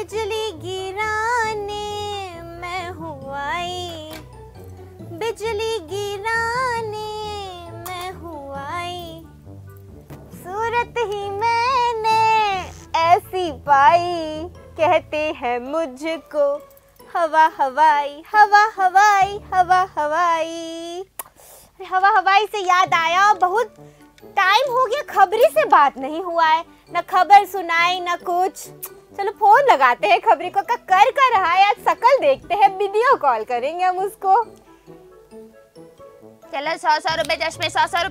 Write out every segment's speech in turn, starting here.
बिजली गिराने मैं हूँ आई, बिजली गिराने मैं हूँ आई, सूरत ही मैंने ऐसी पाई, कहते हैं मुझको हवा हवाई, हवा हवाई, हवा हवाई। हवा हवाई से याद आया, बहुत टाइम हो गया खबरी से बात नहीं हुआ है, ना खबर सुनाई ना कुछ। चलो फोन लगाते हैं खबरी को, कर रहा है, आज शकल देखते हैं, वीडियो कॉल करेंगे हम उसको। चलो 100 रुपए चश्मे, 100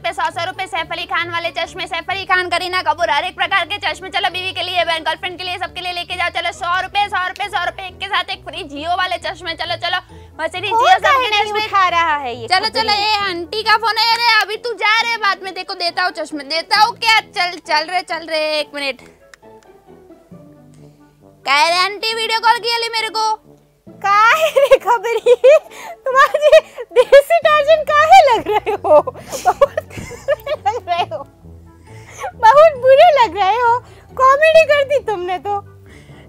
रुपए सैफ अली खान वाले चश्मे, सैफ अली खान, करीना कपूर, हर एक प्रकार के चश्मे। चलो बीवी के लिए, बहन, गर्लफ्रेंड के लिए, सबके लिए लेके जाओ। चलो 100 रुपए एक के साथ एक फ्री जियो वाले चश्मे। चलो चलो मर्सिडीज जियो सबके चश्मे उठा रहा है ये। चलो चलो, ये आंटी का फोन है। अरे अभी तू जा रहे, बाद में देखो देता हूँ चश्मे, देता हूँ क्या। चल रहे 1 मिनट। कह रहे आंटी वीडियो कॉल किया ली मेरे को। काहे रे खबरी, तुम्हारे देसी टार्जन काहे लग रहे हो, बहुत बुरे लग रहे हो, कॉमेडी कर दी तुमने तो।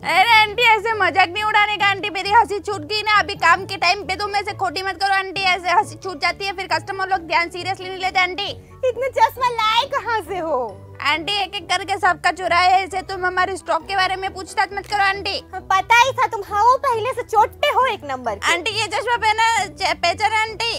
अरे आंटी ऐसे मजाक नहीं उड़ाने का आंटी, मेरी हंसी छूट गई ना अभी काम के टाइम पे, तुम ऐसे खोटी मत करो आंटी, ऐसे हंसी छूट जाती है फिर कस्टमर लोग ध्यान सीरियसली नहीं लेते आंटी। इतने चश्मा लाए कहाँ से हो आंटी, एक एक करके सबका चुराए है, ऐसे तुम हमारे स्टॉक के बारे में पूछताछ मत करो आंटी। पता ही था तुम हो, पहले से चोटे हो 1 नंबर के। आंटी ये चश्मा पहचान आंटी,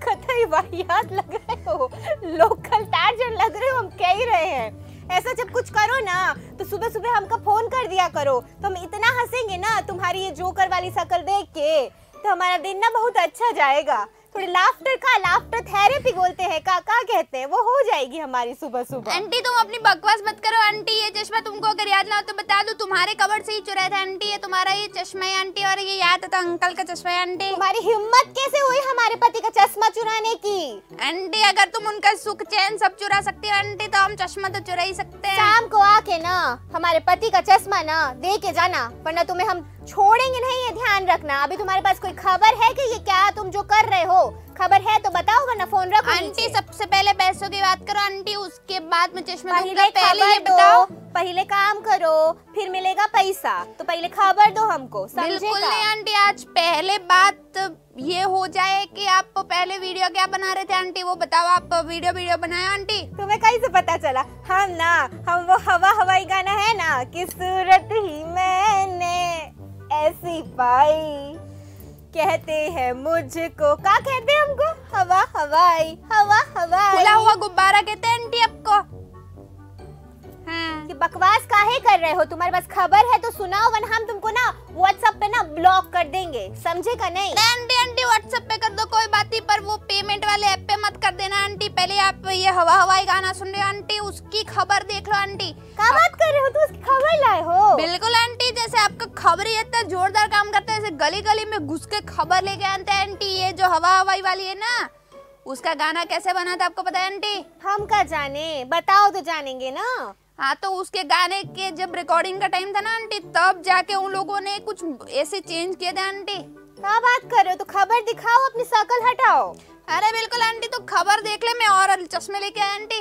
कतई वाहियात लग रहे हो, लोकल टार्जन लग रहे हो, हम कह ही रहे हैं। ऐसा जब कुछ करो ना तो सुबह सुबह हमको फोन कर दिया करो, तो हम इतना हंसेंगे ना तुम्हारी ये जोकर वाली शक्ल देख के, तो हमारा दिन ना बहुत अच्छा जाएगा। थोड़ी लाफ्टर थेरेपी बोलते हैं, का कहते हैं, वो हो जाएगी हमारी सुबह सुबह। आंटी तुम अपनी बकवास मत करो आंटी, ये चश्मा तुमको अगर याद ना हो तो बता दो, तुम्हारे कबर्ड से ही चुराया था आंटी, ये तुम्हारा ये चश्मा है आंटी, और ये याद था अंकल का चश्मा है आंटी। तुम्हारी हिम्मत कैसे हुई हमारे पति का चश्मा चुराने की? आंटी अगर तुम उनका सुख चैन सब चुरा सकती हो आंटी, तो हम चश्मा तो चुरा ही सकते हैं। शाम को आके ना हमारे पति का चश्मा ना दे के जाना, वरना तुम्हें हम छोड़ेंगे नहीं, ये ध्यान रखना। अभी तुम्हारे पास कोई खबर है कि ये क्या तुम जो कर रहे हो, खबर है तो बताओ, वरना फोन रखो। आंटी सबसे पहले पैसों की बात करो आंटी, उसके बाद में चश्मा दूंगा। पहले ये बताओ, पहले काम करो फिर मिलेगा पैसा, तो पहले खबर दो हमको, समझे? बिल्कुल नहीं आंटी, आज पहले बात ये हो जाए कि आप पहले वीडियो क्या बना रहे थे आंटी, वो बताओ। आप वीडियो बनाए आंटी? तुम्हें कैसे पता चला? हम वो हवा हवाई गाना है ना, कि सूरत ही मैंने ऐसी पाई, कहते हैं मुझको, क्या कहते हैं हमको? हवा हवाई, हवा हवाई। खुला हुआ गुब्बारा कहते हैं आंटी आपको। कि बकवास काहे कर रहे हो? तुम्हारे पास खबर है तो सुनाओ, वरना हम तुमको ना व्हाट्सएप पे ना ब्लॉक कर देंगे, समझे का नहीं? आंटी व्हाट्सएप पे कर दो कोई बात नहीं, पर वो पेमेंट वाले ऐप पे मत कर देना आंटी। पहले आप ये हवा हवाई गाना सुन रहे हो आंटी, उसकी खबर देख लो आंटी। क्या बात कर रहे हो? तो उसकी खबर लाए हो? बिल्कुल आंटी, जैसे आपका खबरी इतना जोरदार काम करता है, जैसे गली गली में घुस के खबर लेके आते हैं आंटी। ये जो हवा हवाई वाली है ना, उसका गाना कैसे बना था आपको पता है आंटी? हम क्या जाने, बताओ तो जानेंगे ना। हाँ, तो उसके गाने के जब रिकॉर्डिंग का टाइम था ना आंटी, तब जाके उन लोगों ने कुछ ऐसे चेंज किए थे आंटी। क्या बात कर रहे हो? तो खबर दिखाओ, अपनी शक्ल हटाओ। अरे बिल्कुल आंटी, तो खबर देख ले, मैं और चश्मे लेके आया आंटी।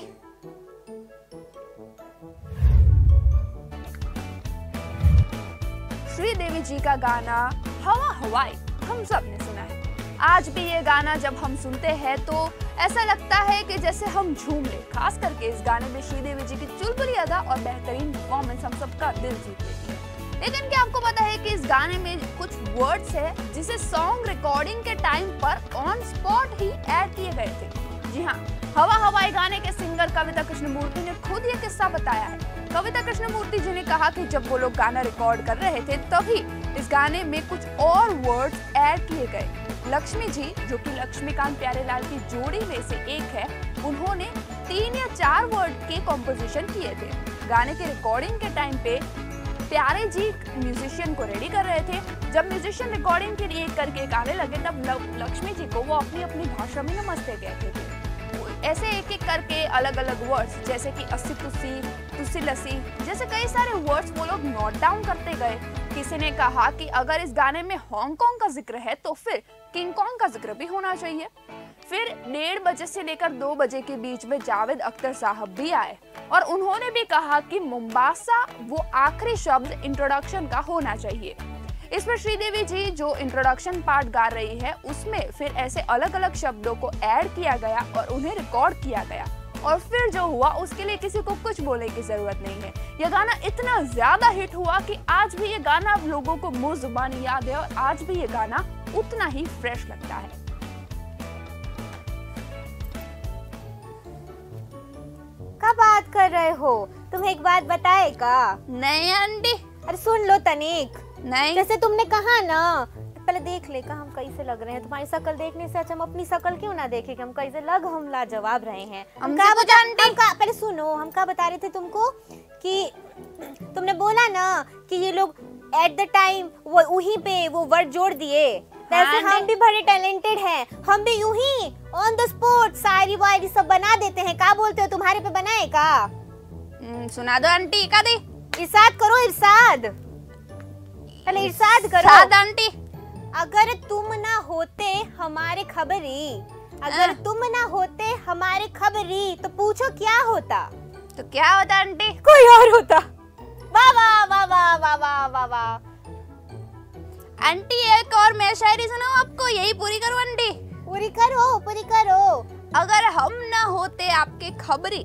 श्रीदेवी जी का गाना हवा हवाई हम सब ने सुना है। आज भी ये गाना जब हम सुनते हैं तो ऐसा लगता है कि जैसे हम झूम ले। खास करके इस गाने में श्रीदेवी जी की चुलबुली अदा और बेहतरीन परफॉर्मेंस हम सबका दिल जीत लेती है। लेकिन क्या आपको पता है कि इस गाने में कुछ वर्ड्स है जिसे सॉन्ग रिकॉर्डिंग के टाइम पर ऑन स्पॉट ही ऐड किए गए थे। जी हाँ, हवा हवाई गाने के सिंगर कविता कृष्णमूर्ति ने खुद ये किस्सा बताया है। कविता कृष्णमूर्ति जी ने कहा कि जब वो लोग गाना रिकॉर्ड कर रहे थे तभी इस गाने में कुछ और वर्ड्स ऐड किए गए। लक्ष्मी जी, जो कि लक्ष्मीकांत प्यारेलाल की जोड़ी में से एक है, उन्होंने 3 या 4 वर्ड के कॉम्पोजिशन किए थे। गाने के रिकॉर्डिंग के टाइम पे प्यारे जी म्यूजिशियन को रेडी कर रहे थे। जब म्यूजिशियन रिकॉर्डिंग के लिए करके गाने लगे तब लक्ष्मी जी को वो अपनी अपनी भाषा में नमस्ते कहते थे। ऐसे एक एक करके अलग अलग वर्ड्स, जैसे कि अस्सी तुस्सी, तुस्सी लस्सी, जैसे कई सारे वर्ड्स वो लोग नोट डाउन करते गए। किसी ने कहा कि अगर इस गाने में हांगकांग का जिक्र है तो फिर किंग कॉन्ग का जिक्र भी होना चाहिए। फिर 1:30 बजे से लेकर 2 बजे के बीच में जावेद अख्तर साहब भी आए और उन्होंने भी कहा कि मोम्बासा वो आखिरी शब्द इंट्रोडक्शन का होना चाहिए। इसमें श्रीदेवी जी जो इंट्रोडक्शन पार्ट गा रही है उसमें फिर ऐसे अलग अलग शब्दों को ऐड किया गया और उन्हें रिकॉर्ड किया गया और फिर जो हुआ उसके लिए किसी को कुछ बोलने की जरूरत नहीं है। यह गाना इतना ज्यादा हिट हुआ कि आज भी ये गाना लोगों को मुंह जुबानी याद है और आज भी ये गाना उतना ही फ्रेश लगता है। क्या बात कर रहे हो? तुम्हें एक बात बताएगा? नहीं आंटी। अरे सुन लो तनिक। नहीं, जैसे तुमने कहा ना, पहले देख ले का हम कैसे लग रहे हैं। तुम्हारी शक्ल देखने से अच्छा हम अपनी शक्ल क्यों ना देखें कि हम कैसे लग हम लाजवाब रहे हैं। हम पहले सुनो, हम क्या बता रहे थे तुमको कि तुमने बोला ना कि ये लोग एट द टाइम वो वहीं पे वो वर्ड जोड़ दिए। वैसे हम भी बड़े टैलेंटेड हैं, हम भी यूं ही ऑन द स्पॉट शायरी वायरी सब बना देते हैं। क्या बोलते हो, तुम्हारे पे बनाए का? सुना दो आंटी। का दे इरशाद करो, इरशाद पहले इरशाद करो आंटी। अगर तुम ना होते हमारे खबरी, अगर तुम ना होते हमारे खबरी तो पूछो क्या होता? तो क्या होता आंटी? कोई और होता। वाह वाह वाह वाह वाह वाह वाह वाह। आंटी एक और मैं शायरी सुनाऊं आपको, यही पूरी करो आंटी? पूरी करो, पूरी करो। अगर हम ना होते आपके खबरी।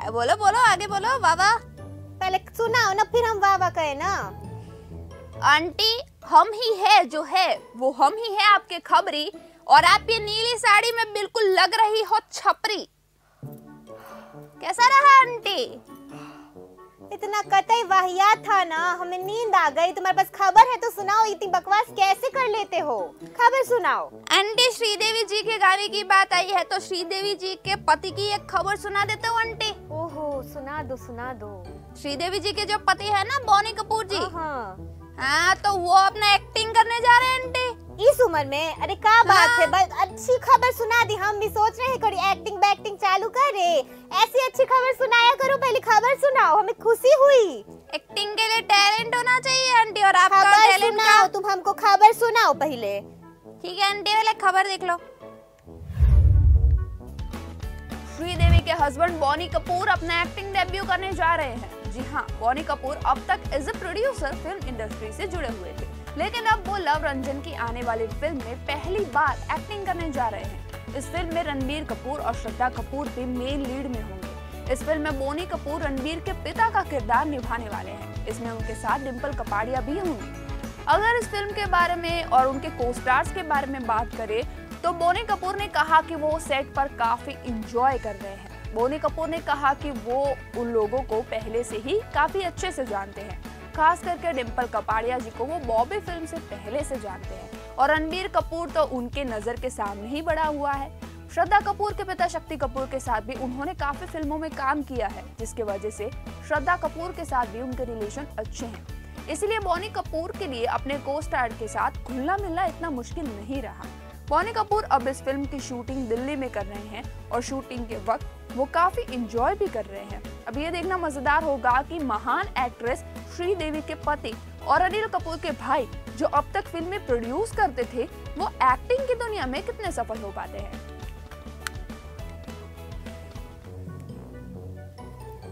बोलो बोलो, आगे बोलो। वाह वाह। पहले सुनाओ ना, फिर हम वाह वाह कहे ना। आंटी हम ही है जो है वो हम ही है आपके खबरी, और आप ये नीली साड़ी में बिल्कुल लग रही हो छपरी। कैसा रहा आंटी? इतना कतई वाहियात था ना, हमें नींद आ गई। तुम्हारे पास खबर है तो सुनाओ, इतनी बकवास कैसे कर लेते हो? खबर सुनाओ। आंटी श्रीदेवी जी के गाने की बात आई है तो श्रीदेवी जी के पति की एक खबर सुना देते हो आंटी। ओहो, सुना दो सुना दो। श्रीदेवी जी के जो पति है ना बॉनी कपूर जी, हाँ तो वो अपना एक्टिंग करने जा रहे हैं आंटी इस उम्र में। अरे क्या बात है, बस अच्छी खबर सुना दी। हम भी सोच रहे हैं थोड़ी एक्टिंग बैक्टिंग चालू करे। ऐसी अच्छी खबर सुनाया करो, पहले खबर सुनाओ, हमें खुशी हुई। एक्टिंग के लिए टैलेंट होना चाहिए आंटी, और आपका खबर टैलेंट सुनाओ। तुम हमको खबर सुनाओ पहले। ठीक है आंटी, पहले खबर देख लो। श्रीदेवी के हस्बैंड बॉनी कपूर अपना एक्टिंग डेब्यू करने जा रहे हैं। जी हाँ, बॉनी कपूर अब तक as a producer film industry से जुड़े हुए थे, लेकिन अब वो लव रंजन की आने वाली फिल्म में पहली बार एक्टिंग करने जा रहे हैं। इस फिल्म में रणबीर कपूर और श्रद्धा कपूर भी मेन लीड में होंगे। इस फिल्म में बोनी कपूर रणबीर के पिता का किरदार निभाने वाले हैं। इसमें उनके साथ डिम्पल कपाड़िया भी होंगी। अगर इस फिल्म के बारे में और उनके को स्टार्स के बारे में बात करें तो बोनी कपूर ने कहा कि वो सेट पर काफी इंजॉय कर रहे हैं। बोनी कपूर ने कहा कि वो उन लोगों को पहले से ही काफी अच्छे से जानते हैं, खास करके डिम्पल कपाड़िया जी को वो बॉबी फिल्म से पहले से जानते हैं, और रणबीर कपूर तो उनके नजर के सामने ही बड़ा हुआ है। श्रद्धा कपूर के पिता शक्ति कपूर के साथ भी उन्होंने काफी फिल्मों में काम किया है, जिसकी वजह से श्रद्धा कपूर के साथ भी उनके रिलेशन अच्छे हैं। इसलिए बोनी कपूर के लिए अपने को स्टार के साथ घुलना मिलना इतना मुश्किल नहीं रहा। बोनी कपूर अब इस फिल्म की शूटिंग दिल्ली में कर रहे हैं और शूटिंग के वक्त वो काफी इंजॉय भी कर रहे हैं। अब ये देखना मजेदार होगा कि महान एक्ट्रेस श्रीदेवी के पति और अनिल कपूर के भाई जो अब तक फिल्में प्रोड्यूस करते थे वो एक्टिंग की दुनिया में कितने सफल हो पाते हैं।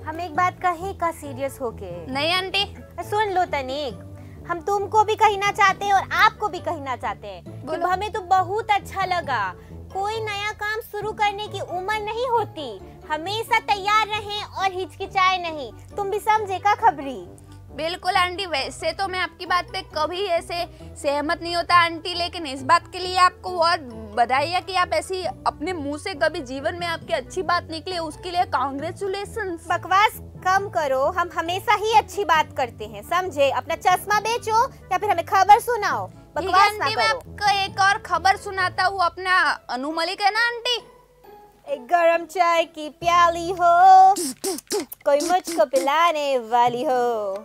हम एक बात कहे का सीरियस होके? नहीं आंटी, सुन लो तनिक। हम तुमको भी कहना चाहते हैं और आपको भी कहना चाहते हैं कि हमें तो बहुत अच्छा लगा। कोई नया काम शुरू करने की उम्र नहीं होती, हमेशा तैयार रहें और हिचकिचाए नहीं। तुम भी समझे का खबरी? बिल्कुल आंटी, वैसे तो मैं आपकी बात पे कभी ऐसे सहमत नहीं होता आंटी, लेकिन इस बात के लिए आपको बहुत बधाई है कि आप ऐसी अपने मुंह से कभी जीवन में आपकी अच्छी बात निकले, उसके लिए कांग्रेचुलेशंस। बकवास कम करो, हम हमेशा ही अच्छी बात करते हैं, समझे? अपना चश्मा बेचो या फिर हमें खबर सुनाओ, बकवास ना करो। मैं आपको एक और खबर सुनाता हूँ। अपना अनु मलिक है ना आंटी, एक गरम चाय की प्याली हो, कोई मुझको पिलाने वाली हो,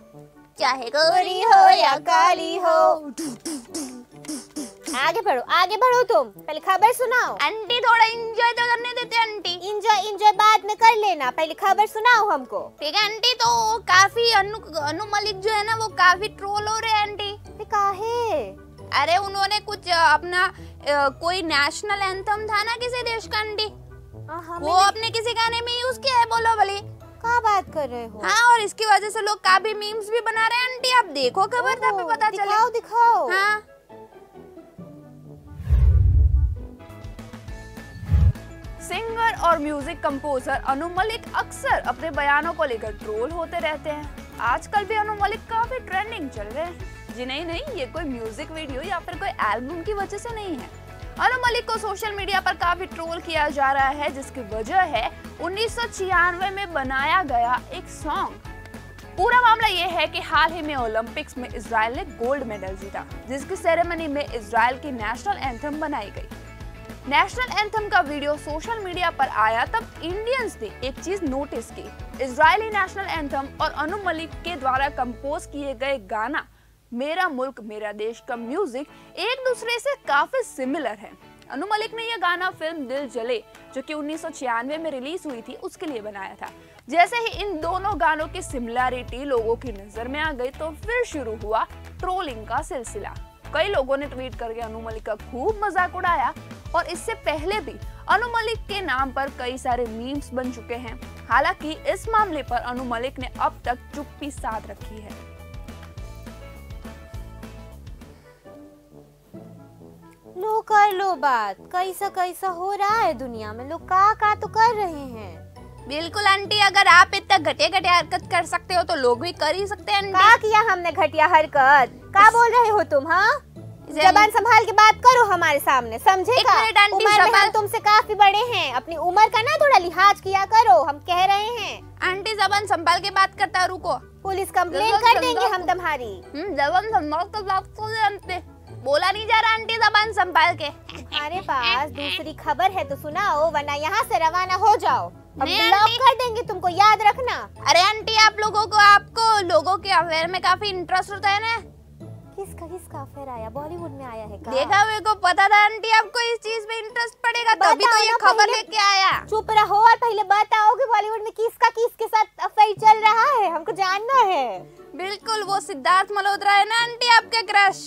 चाहे गोरी हो या काली हो। आगे बढ़ो तुम, पहले खबर सुनाओ। आंटी थोड़ा एंजॉय तो करने देते आंटी। एंजॉय बाद में कर लेना, पहले खबर सुनाओ हमको। ठीक है आंटी, तो काफी अनु मलिक जो है ना वो काफी ट्रोल हो रहे हैं आंटी। काहे? अरे उन्होंने कुछ अपना कोई नेशनल एंथम था ना किसी देश का आंटी, वो अपने किसी गाने में यूज किया है। बोलो भले क्या बात कर रहे हो? हाँ, और इसकी वजह से लोग काफी मीम्स भी बना रहे हैं आंटी। आप देखो खबर तभी पता चले। दिखाओ दिखाओ। हाँ, सिंगर और म्यूजिक कंपोजर अनु मलिक अक्सर अपने बयानों को लेकर ट्रोल होते रहते हैं। आजकल भी अनु मलिक काफी ट्रेंडिंग चल रहे हैं। जी नहीं, ये कोई म्यूजिक वीडियो या फिर कोई एल्बम की वजह से नहीं है। अनु मलिक को सोशल मीडिया पर काफी ट्रोल किया जा रहा है, जिसकी वजह है 1996 में बनाया गया एक सॉन्ग। पूरा मामला ये है कि हाल ही में ओलंपिक्स में इजराइल ने गोल्ड मेडल जीता, जिसकी सेरेमनी में इजराइल की नेशनल एंथम बनाई गई। नेशनल एंथम का वीडियो सोशल मीडिया पर आया तब इंडियंस ने एक चीज नोटिस की। इजरायली नेशनल एंथम और अनु मलिक के द्वारा कंपोज किए गए गाना मेरा मुल्क मेरा देश का म्यूजिक एक दूसरे से काफी सिमिलर है। अनु मलिक ने यह गाना फिल्म दिल जले, जो कि 1996 में रिलीज हुई थी, उसके लिए बनाया था। जैसे ही इन दोनों गानों की सिमिलैरिटी लोगों की नजर में आ गई तो फिर शुरू हुआ ट्रोलिंग का सिलसिला। कई लोगों ने ट्वीट करके अनु मलिक का खूब मजाक उड़ाया और इससे पहले भी अनु मलिक के नाम पर कई सारे मीम्स बन चुके हैं। हालांकि इस मामले पर अनु मलिक ने अब तक चुप्पी साध रखी है। लो कर लो बात, कैसा हो रहा है दुनिया में, लोग का तो कर रहे हैं। बिल्कुल आंटी, अगर आप इतना घटिया हरकत कर सकते हो तो लोग भी कर ही सकते हैं। क्या किया हमने घटिया हरकत? क्या बोल रहे हो तुम? हाँ, जबान संभाल के बात करो हमारे सामने, समझेगा? उम्र में हम तुमसे काफी बड़े हैं, अपनी उम्र का ना थोड़ा लिहाज किया करो, हम कह रहे हैं। आंटी जबान संभाल के बात करता, रुको, पुलिस कंप्लेन कर देंगे हम तुम्हारी। जबान संभाल के बात कर, बोला नहीं जा रहा आंटी, जबान संभाल के। हमारे पास दूसरी खबर है तो सुनाओ, वरना यहाँ से रवाना हो जाओ, हम ब्लॉक कर देंगे तुमको, याद रखना। अरे आंटी, आपको लोगों के अफेयर में काफी इंटरेस्ट होता है ना। किसका अफेयर आया? बॉलीवुड में आया है क्या? देखा, मेरे को पता था आंटी आपको इस चीज में इंटरेस्ट पड़ेगा, तभी तो ये खबर लेके आया। चुप रहो और पहले बताओ कि बॉलीवुड में किसके साथ अफेयर चल रहा है, हमको जानना है। बिल्कुल, वो सिद्धार्थ मल्होत्रा है ना आंटी, आपका क्रश।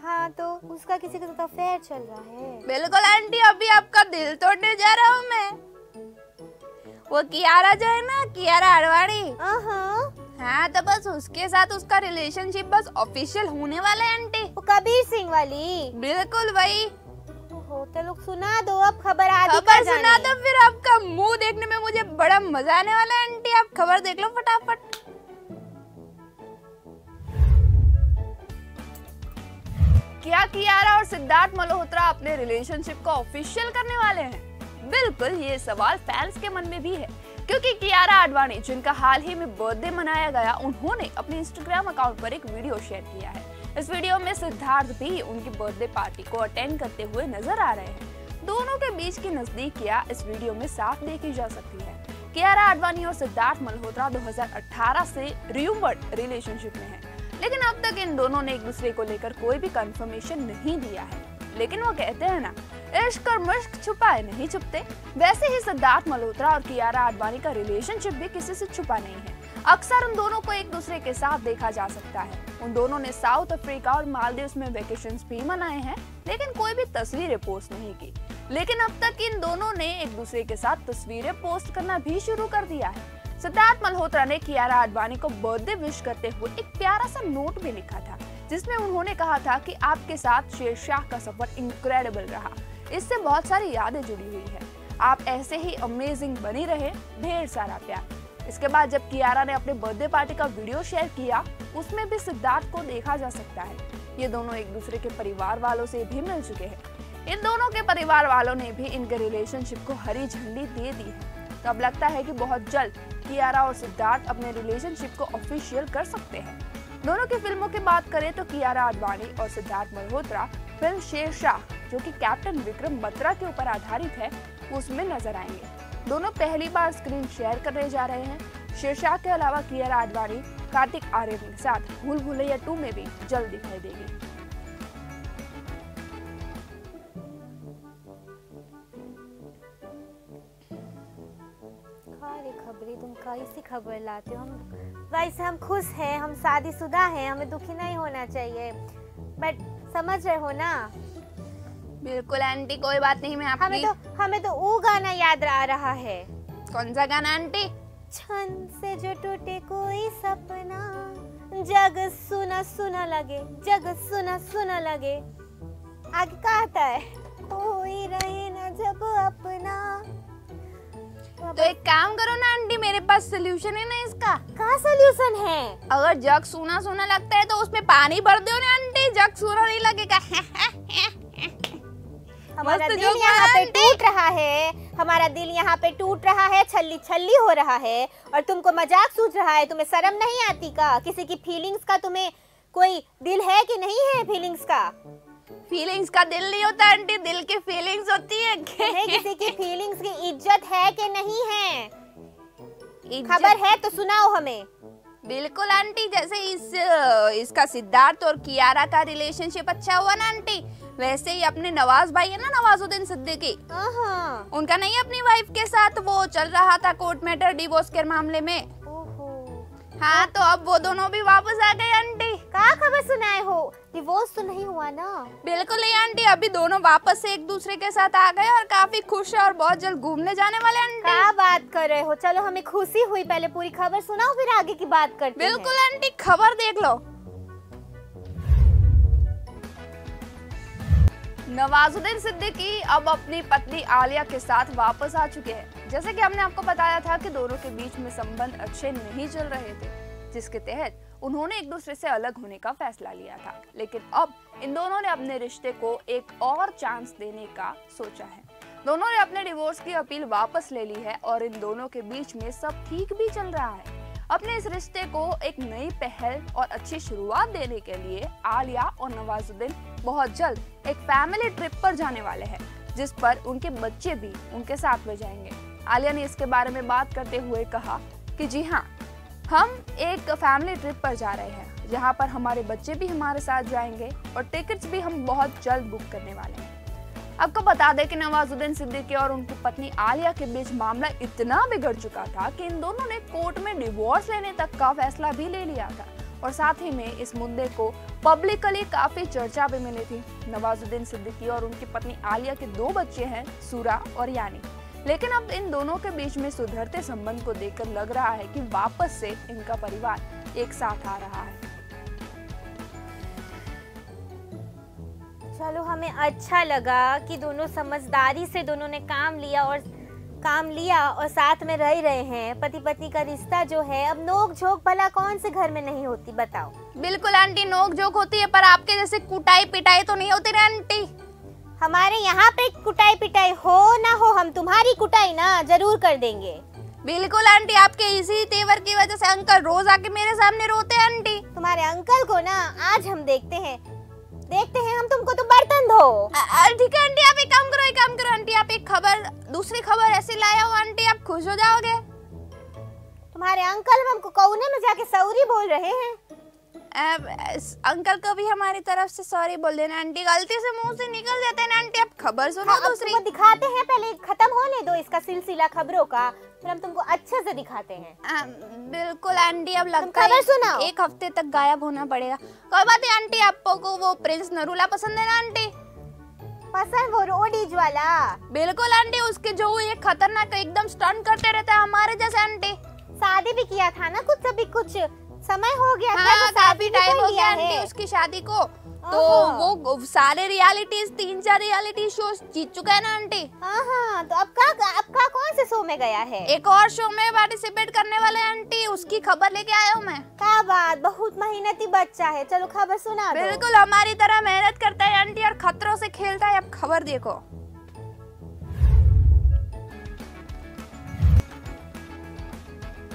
हाँ, तो उसका किसी के साथ अफेयर चल रहा है। बिल्कुल आंटी, अभी आपका दिल तोड़ने जा रहा हूँ मैं। वो कियारा जो है ना, कियारा आडवाणी, हाँ, तो बस उसके साथ उसका रिलेशनशिप बस ऑफिशियल होने वाला है आंटी। वो कबीर सिंह वाली? बिल्कुल वही। तो लोग सुना दो अब खबर आदि खबर सुना दो, फिर आपका मुंह देखने में मुझे बड़ा मजा आने वाला है आंटी। आप खबर देख लो फटाफट। क्या कियारा और सिद्धार्थ मल्होत्रा अपने रिलेशनशिप को ऑफिशियल करने वाले हैं? बिल्कुल, ये सवाल फैंस के मन में भी है, क्योंकि कियारा आडवाणी, जिनका हाल ही में बर्थडे मनाया गया, उन्होंने अपने इंस्टाग्राम अकाउंट पर एक वीडियो शेयर किया है। इस वीडियो में सिद्धार्थ भी उनकी बर्थडे पार्टी को अटेंड करते हुए नजर आ रहे हैं। दोनों के बीच की नजदीकियां इस वीडियो में साफ देखी जा सकती है। कियारा आडवाणी और सिद्धार्थ मल्होत्रा 2018 से र्यूमर्ड रिलेशनशिप में हैं, लेकिन अब तक इन दोनों ने एक दूसरे को लेकर कोई भी कंफर्मेशन नहीं दिया है। लेकिन वो कहते हैं ना, इश्क और मुश्क छुपाए नहीं छुपते। वैसे ही सिद्धार्थ मल्होत्रा और कियारा आडवाणी का रिलेशनशिप भी किसी से छुपा नहीं है। अक्सर उन दोनों को एक दूसरे के साथ देखा जा सकता है। उन दोनों ने साउथ अफ्रीका और मालदीव्स में वेकेशंस भी मनाए हैं, लेकिन कोई भी तस्वीरें पोस्ट नहीं की। लेकिन अब तक इन दोनों ने एक दूसरे के साथ तस्वीरें पोस्ट करना भी शुरू कर दिया है। सिद्धार्थ मल्होत्रा ने कियारा आडवाणी को बर्थडे विश करते हुए एक प्यारा सा नोट भी लिखा था, जिसमें उन्होंने कहा था कि आपके साथ शेरशाह का सफर इनक्रेडिबल रहा, इससे बहुत सारी यादें जुड़ी हुई है, आप ऐसे ही अमेजिंग बनी रहे, ढेर सारा प्यार। इसके बाद जब कियारा ने अपने बर्थडे पार्टी का वीडियो शेयर किया, उसमें भी सिद्धार्थ को देखा जा सकता है। ये दोनों एक दूसरे के परिवार वालों से भी मिल चुके हैं। इन दोनों के परिवार वालों ने भी इनके रिलेशनशिप को हरी झंडी दे दी है। तो अब लगता है कि बहुत जल्द कियारा और सिद्धार्थ अपने रिलेशनशिप को ऑफिशियल कर सकते हैं। दोनों की फिल्मों की बात करें तो कियारा आडवाणी और सिद्धार्थ मल्होत्रा फिल्म शेरशाह, जो कि कैप्टन विक्रम बत्रा के ऊपर आधारित है, उसमें नजर आएंगे। दोनों पहली बार स्क्रीन शेयर करने जा रहे हैं। शेरशाह के अलावा कियारा आडवाणी कार्तिक आर्यन के साथ भूल भुलैया 2 में भी जल्द दिखाई देगी। खबरें तुम कैसी खबर लाते हो? हम वैसे हम खुश हैं, हम शादीशुदा हैं, हमें दुखी नहीं होना चाहिए। बट समझ रहे हो ना? बिल्कुल आंटी, कोई बात नहीं, मैं आपकी हमें तो वो गाना याद आ रहा है। कौन सा गाना आंटी? छन से जो टूटे कोई सपना, जग सुना सुना लगे, जग सुना सुना लगे। आगे क्या आता है? कोई रहे ना जब अपना। तो एक काम करो ना आंटी, मेरे पास सोल्यूशन है ना इसका। क्या सोल्यूशन है? अगर जग सूना सूना लगता है तो उसमें पानी भर दो ना आंटी, जग सूना नहीं लगेगा। हमारा दिल यहाँ पे टूट रहा है, हमारा दिल यहाँ पे टूट रहा है, छल्ली छल्ली हो रहा है, और तुमको मजाक सूझ रहा है। तुम्हें शर्म नहीं आती का? किसी की फीलिंग्स का तुम्हें कोई दिल है कि नहीं है? फीलिंग्स का फीलिंग्स का दिल नहीं होता आंटी, दिल की फीलिंग्स होती है। किसी की फीलिंग्स की इज्जत है कि नहीं है? खबर है तो सुनाओ हमें। बिल्कुल आंटी, जैसे इसका सिद्धार्थ और कियारा का रिलेशनशिप अच्छा हुआ ना आंटी, वैसे ही अपने नवाज भाई है ना, नवाजुद्दीन सिद्दीकी, उनका नहीं अपनी वाइफ के साथ वो चल रहा था कोर्ट मैटर डिवोर्स के मामले में। हाँ, तो अब वो दोनों भी वापस आ गए आंटी। क्या खबर सुनाए हो? डिवोर्स तो नहीं हुआ ना? बिल्कुल नहीं आंटी, अभी दोनों वापस से एक दूसरे के साथ आ गए और काफी खुश है और बहुत जल्द घूमने जाने वाले आंटी। क्या बात कर रहे हो? चलो हमें खुशी हुई, पहले पूरी खबर सुनाओ फिर आगे की बात करते हैं। बिल्कुल आंटी, खबर देख लो। नवाजुद्दीन सिद्दीकी अब अपनी पत्नी आलिया के साथ वापस आ चुके हैं। जैसे कि हमने आपको बताया था कि दोनों के बीच में संबंध अच्छे नहीं चल रहे थे, जिसके तहत उन्होंने एक दूसरे से अलग होने का फैसला लिया था। लेकिन अब इन दोनों ने अपने रिश्ते को एक और चांस देने का सोचा है। दोनों ने अपने डिवोर्स की अपील वापस ले ली है और इन दोनों के बीच में सब ठीक भी चल रहा है। अपने इस रिश्ते को एक नई पहल और अच्छी शुरुआत देने के लिए आलिया और नवाजुद्दीन बहुत जल्द एक फैमिली ट्रिप पर जाने वाले हैं, जिस पर उनके बच्चे भी उनके साथ में जाएंगे। आलिया ने इसके बारे में बात करते हुए कहा कि जी हाँ, हम एक फैमिली ट्रिप पर जा रहे हैं, जहाँ पर हमारे बच्चे भी हमारे साथ जाएंगे और टिकट्स भी हम बहुत जल्द बुक करने वाले हैं। आपको बता दें कि नवाजुद्दीन सिद्दीकी और उनकी पत्नी आलिया के बीच मामला इतना बिगड़ चुका था कि इन दोनों ने कोर्ट में डिवोर्स लेने तक का फैसला भी ले लिया था, और साथ ही में इस मुद्दे को पब्लिकली काफी चर्चा भी मिली थी। नवाजुद्दीन सिद्दीकी और उनकी पत्नी आलिया के 2 बच्चे हैं, सूरा और यानी। लेकिन अब इन दोनों के बीच में सुधरते संबंध को देखकर लग रहा है कि वापस से इनका परिवार एक साथ आ रहा है। चलो, हमें अच्छा लगा कि दोनों समझदारी से दोनों ने काम लिया और साथ में रह रहे हैं। पति पत्नी का रिश्ता जो है, अब नोक झोंक भला कौन से घर में नहीं होती, बताओ। बिल्कुल आंटी, नोक झोंक होती है, पर आपके जैसे कुटाई पिटाई तो नहीं होती ना आंटी। हमारे यहाँ पे कुटाई पिटाई हो ना हो, हम तुम्हारी कुटाई ना जरूर कर देंगे। बिल्कुल आंटी, आपके इसी तेवर की वजह से अंकल रोज आके मेरे सामने रोते हैं आंटी। तुम्हारे अंकल को ना आज हम देखते हैं हम तुमको तो बर्तन धो। ठीक है आंटी, आप एक काम करो आंटी, आप एक दूसरी खबर ऐसी लाया हो आंटी, आप खुश हो जाओगे। तुम्हारे अंकल हमको कोने में जाके सॉरी बोल रहे हैं। अंकल को भी हमारी तरफ से सॉरी बोल देना आंटी, गलती से मुंह से निकल जाते हैं ना आंटी। आप खबर सुनो दूसरी। दिखाते हैं, पहले खत्म होने दो इसका सिलसिला खबरों का, फिर हम तुमको अच्छे से दिखाते हैं। बिल्कुल आंटी, अब लगता है सुनाओ। 1 हफ्ते तक गायब होना पड़ेगा। कोई बात नहीं आंटी, आपको वो प्रिंस नरूला पसंद है ना आंटी? पसंद, वो रोडीज वाला? बिल्कुल आंटी, उसके जो ये खतरनाक एकदम स्टंट करते रहता है हमारे जैसे आंटी। शादी भी किया था ना, कुछ समय हो गया था, हाँ, काफी टाइम हो गया आंटी उसकी शादी को। तो वो सारे रियलिटीज 3-4 रियलिटी शोज जीत चुका है ना आंटी। हाँ, तो अब का कौन से शो में गया है? एक और शो में पार्टिसिपेट करने वाले आंटी, उसकी खबर लेके आया हूँ मैं। क्या बात, बहुत मेहनती बच्चा है। चलो खबर सुना दो। बिल्कुल हमारी तरह मेहनत करता है आंटी और खतरों से खेलता है। अब खबर देखो।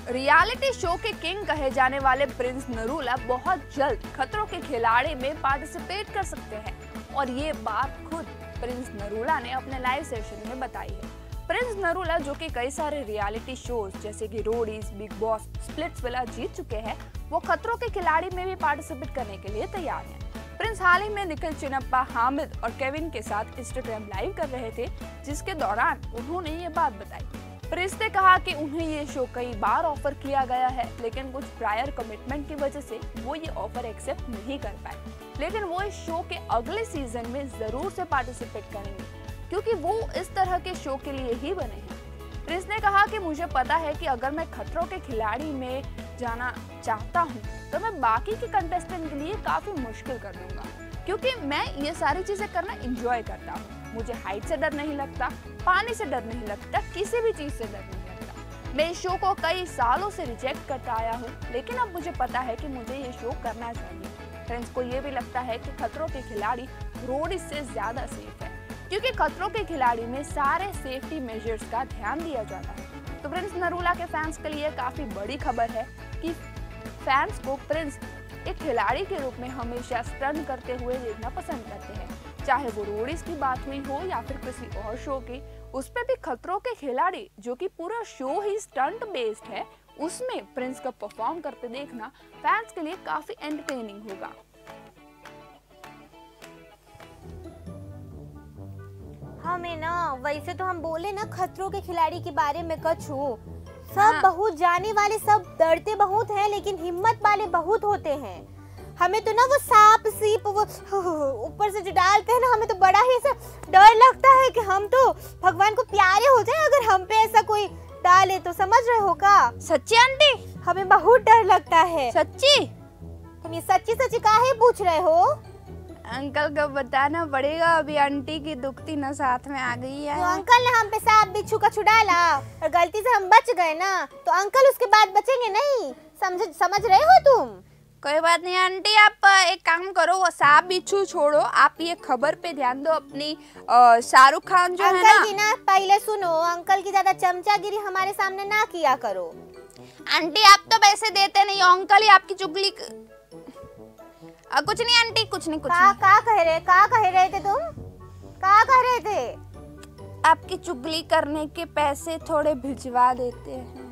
रियलिटी शो के किंग कहे जाने वाले प्रिंस नरूला बहुत जल्द खतरों के खिलाड़ी में पार्टिसिपेट कर सकते हैं, और ये बात खुद प्रिंस नरूला ने अपने लाइव सेशन में बताई है। प्रिंस नरूला, जो कि कई सारे रियलिटी शोज जैसे कि रोडीज, बिग बॉस, स्प्लिट्सविला जीत चुके हैं, वो खतरों के खिलाड़ी में भी पार्टिसिपेट करने के लिए तैयार हैं। प्रिंस हाल ही में निखिल चिनप्पा, हामिद और केविन के साथ इंस्टाग्राम लाइव कर रहे थे, जिसके दौरान उन्होंने ये बात बताई। प्रिंस ने कहा कि उन्हें ये शो कई बार ऑफर किया गया है, लेकिन कुछ प्रायर कमिटमेंट की वजह से वो ये ऑफर एक्सेप्ट नहीं कर पाए। लेकिन वो इस शो के अगले सीजन में जरूर से पार्टिसिपेट करेंगे, क्योंकि वो इस तरह के शो के लिए ही बने हैं। प्रिंस ने कहा कि मुझे पता है कि अगर मैं खतरों के खिलाड़ी में जाना चाहता हूँ तो मैं बाकी के कंटेस्टेंट के लिए काफी मुश्किल कर दूंगा, क्योंकि मैं ये सारी चीजें करना एंजॉय करता हूँ। मुझे हाइट से डर नहीं लगता, पानी से डर नहीं लगता, किसी भी चीज से डर नहीं लगता। मैं इस शो को कई सालों से रिजेक्ट करता आया हूँ, लेकिन अब मुझे पता है कि मुझे ये शो करना चाहिए। फ्रेंड्स को ये भी लगता है कि खतरों के खिलाड़ी रोड से ज्यादा सेफ है, क्योंकि खतरों के खिलाड़ी में सारे सेफ्टी मेजर्स का ध्यान दिया जाता है। तो प्रिंस नरूला के फैंस के लिए काफी बड़ी खबर है कि फैंस को प्रिंस एक खिलाड़ी के रूप में हमेशा स्टंट करते हुए देखना पसंद करते हैं। चाहे वो रोडीज की बात हुई हो या फिर किसी और शो की, उस पे भी खतरों के खिलाड़ी, जो कि पूरा शो ही स्टंट बेस्ड है, उसमें प्रिंस का परफॉर्म करते देखना फैंस के लिए काफी एंटरटेनिंग होगा। हमें ना, वैसे तो हम बोले ना खतरों के खिलाड़ी के बारे में कछु, सब हाँ। बहुत जाने वाले, सब डरते बहुत हैं, लेकिन हिम्मत वाले बहुत होते हैं। हमें तो ना वो सांप सीप वो ऊपर से जो डालते हैं ना, हमें तो बड़ा ही ऐसा डर लगता है कि हम तो भगवान को प्यारे हो जाए अगर हम पे ऐसा कोई डाले तो। समझ रहे हो का? सच्ची आंटी? हमें बहुत डर लगता है। सच्ची? तुम ये सच्ची सच्ची काहे पूछ रहे हो? अंकल को बताना पड़ेगा, अभी आंटी की दुखती ना साथ में आ गई है। तो अंकल ने हम पे सांप बिच्छू का छुड़ाला और गलती से हम बच गए ना, तो अंकल उसके बाद बचेंगे नहीं। समझ रहे हो तुम? कोई बात नहीं आंटी, आप एक काम करो, वो सांप बिच्छू छोड़ो, आप ये खबर पे ध्यान दो अपनी। शाहरुख खान जो है ना, अंकल की ना पहले सुनो, अंकल की ज्यादा चमचागिरी हमारे सामने ना किया करो। आंटी आप तो पैसे देते नहीं, अंकल ही आपकी चुगली कुछ नहीं आंटी, कुछ नहीं। का कह रहे थे तुम? का कह रहे थे? आपकी चुगली करने के पैसे थोड़े भिजवा देते हैं।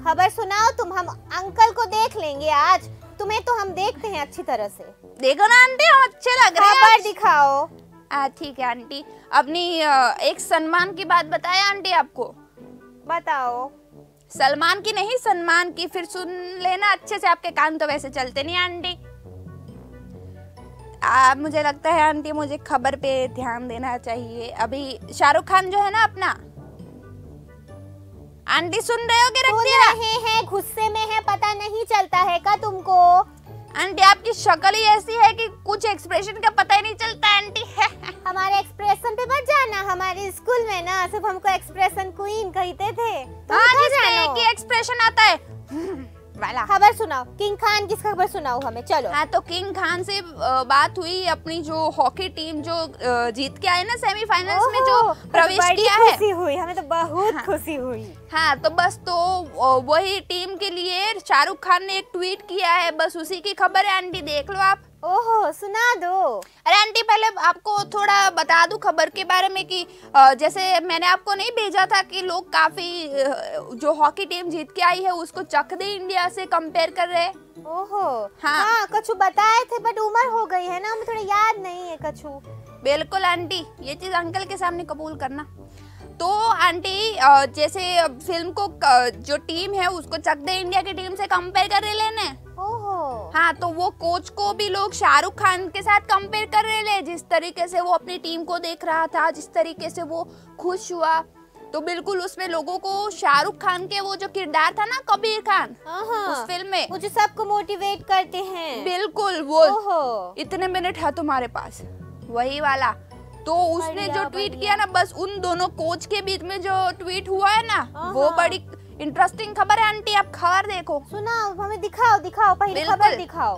खबर सुनाओ तुम, हम अंकल को देख लेंगे आज। तुम्हें तो हम देखते हैं अच्छी तरह से। देखो ना आंटी, हम अच्छे लग रहे हैं। खबर दिखाओ। ठीक है आंटी, अपनी एक सम्मान की बात बताया आंटी आपको। बताओ। सलमान की नहीं, सम्मान की, फिर सुन लेना अच्छे से, आपके कान तो वैसे चलते नहीं आंटी। मुझे लगता है आंटी मुझे खबर पे ध्यान देना चाहिए। अभी शाहरुख खान जो है ना अपना, आंटी सुन रहे हो? सुन रहे हैं, गुस्से में है, पता नहीं चलता है का तुमको? आंटी आपकी शक्ल ही ऐसी है कि कुछ एक्सप्रेशन का पता ही नहीं चलता आंटी। हमारे एक्सप्रेशन पे मत जाना। हमारे स्कूल में ना सब हमको एक्सप्रेशन क्वीन कहते थे। की एक्सप्रेशन आता है वाला। खबर सुनाओ, किंग खान की खबर सुनाओ हमें, चलो। हाँ, तो किंग खान से बात हुई। अपनी जो हॉकी टीम जो जीत के आए ना सेमीफाइनल्स में, जो प्रवेश किया है, खुशी हुई, हमें तो बहुत खुशी हुई। हाँ, तो बस तो वही टीम के लिए शाहरुख खान ने एक ट्वीट किया है, बस उसी की खबर है आंटी, देख लो आप। ओहो, सुना दो। अरे आंटी पहले आपको थोड़ा बता दूं खबर के बारे में कि जैसे मैंने आपको नहीं भेजा था कि लोग काफी जो हॉकी टीम जीत के आई है उसको चक दे इंडिया से कंपेयर कर रहे हैं। ओहो, हाँ कछु बताए थे, बट उम्र हो गई है ना, हमें थोड़ा याद नहीं है कछु। बिल्कुल आंटी, ये चीज अंकल के सामने कबूल करना। तो आंटी जैसे फिल्म को जो टीम है उसको चक दे इंडिया की टीम से कंपेयर कर रहे लेने। हाँ, तो वो कोच को भी लोग शाहरुख खान के साथ कंपेयर कर रहे ले, जिस तरीके से वो अपनी टीम को देख रहा था, जिस तरीके से वो खुश हुआ, तो बिल्कुल उसमें लोगों को शाहरुख खान के वो जो किरदार था ना, कबीर खान उस फिल्म में, वो जो सबको मोटिवेट करते हैं, बिल्कुल वो इतने मिनट है तुम्हारे पास, वही वाला। तो उसने जो ट्वीट किया ना, बस उन दोनों कोच के बीच में जो ट्वीट हुआ है ना, वो बड़ी इंटरेस्टिंग खबर है आंटी, आप खबर देखो। सुनाओ, हमें दिखाओ पहले खबर दिखाओ।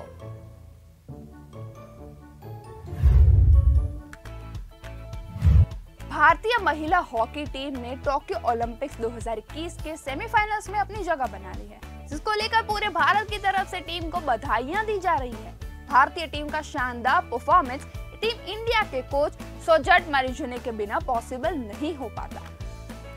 भारतीय महिला हॉकी टीम ने टोक्यो ओलंपिक्स 2021 के सेमीफाइनल्स में अपनी जगह बना ली है, जिसको लेकर पूरे भारत की तरफ से टीम को बधाइयां दी जा रही है। भारतीय टीम का शानदार परफॉर्मेंस टीम इंडिया के कोच सोजट मारिजुने के बिना पॉसिबल नहीं हो पाता।